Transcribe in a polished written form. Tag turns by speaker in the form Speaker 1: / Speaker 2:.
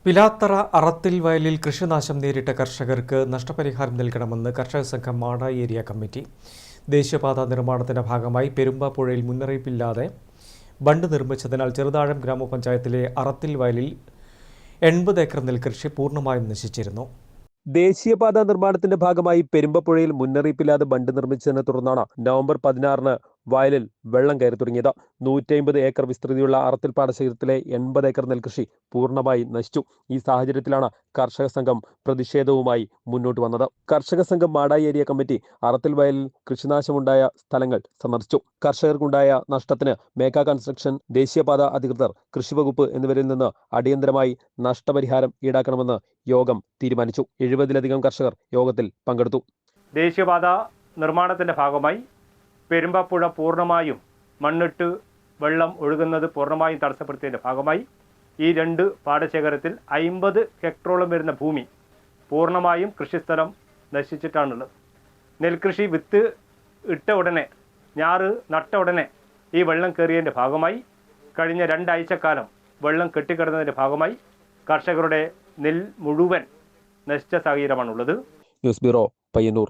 Speaker 1: പിലാത്തറ അറത്തിൽ വയലിൽ കൃഷിനാശം നേരിട്ട കർഷകർക്ക് നഷ്ടപരിഹാരം നൽകണമെന്ന് കർഷക സംഘം മാടായി ഏരിയ കമ്മിറ്റി. ദേശീയപാത നിർമ്മാണത്തിന്റെ ഭാഗമായി പെരുമ്പാപ്പുഴയിൽ മുന്നറിയിപ്പില്ലാതെ ബണ്ട് നിർമ്മിച്ചതിനാൽ ചെറുതാഴം ഗ്രാമപഞ്ചായത്തിലെ അറത്തിൽ വയലിൽ 80 ഏക്കർ നെൽകൃഷി പൂർണ്ണമായും നശിച്ചിരുന്നു.
Speaker 2: ദേശീയപാത നിർമ്മാണത്തിന്റെ ഭാഗമായി പെരുമ്പപ്പുഴയിൽ മുന്നറിയിപ്പില്ലാതെ ബണ്ട് നിർമ്മിച്ചതിനെ തുടർന്നാണ് നവംബർ 16-ന് വയലിൽ വെള്ളം കയറി തുടങ്ങിയത്. 150 ഏക്കർ വിസ്തൃതിയുള്ള അറത്തിൽ പാടശേഖരത്തിലെ 80 ഏക്കർ നെൽകൃഷി പൂർണ്ണമായി നശിച്ചു. ഈ സാഹചര്യത്തിലാണ് കർഷക സംഘം പ്രതിഷേധവുമായി മുന്നോട്ട് വന്നത്. കർഷക സംഘം മാടായി ഏരിയ കമ്മിറ്റി അറത്തിൽ വയലിൽ കൃഷിനാശമുണ്ടായ സ്ഥലങ്ങൾ സന്ദർശിച്ചു. കർഷകർക്കുണ്ടായ നഷ്ടത്തിന് മേഘ കൺസ്ട്രക്ഷൻ, ദേശീയപാത അധികൃതർ, കൃഷിവകുപ്പ് എന്നിവരിൽ നിന്ന് അടിയന്തരമായി നഷ്ടപരിഹാരം ഈടാക്കണമെന്ന് യോഗം തീരുമാനിച്ചു. 70-ലധികം കർഷകർ യോഗത്തിൽ പങ്കെടുത്തു.
Speaker 3: ദേശീയപാത നിർമ്മാണത്തിന്റെ ഭാഗമായി പെരുമ്പാപ്പുഴ പൂർണ്ണമായും മണ്ണിട്ട് വെള്ളം ഒഴുകുന്നത് പൂർണ്ണമായും തടസ്സപ്പെടുത്തിയതിൻ്റെ ഭാഗമായി ഈ 2 പാടശേഖരത്തിൽ 50 ഹെക്ടറോളം വരുന്ന ഭൂമി പൂർണ്ണമായും കൃഷിസ്ഥലം നശിച്ചിട്ടാണുള്ളത്. നെൽകൃഷി വിത്ത് ഇട്ട ഉടനെ, ഞാറ് നട്ട ഉടനെ ഈ വെള്ളം കയറിയതിൻ്റെ ഭാഗമായി കഴിഞ്ഞ 2 ആഴ്ചക്കാലം വെള്ളം കെട്ടിക്കിടന്നതിൻ്റെ ഭാഗമായി കർഷകരുടെ നെൽ മുഴുവൻ നശിച്ച സാഹചര്യമാണുള്ളത്.
Speaker 2: News bureau, Payyanur.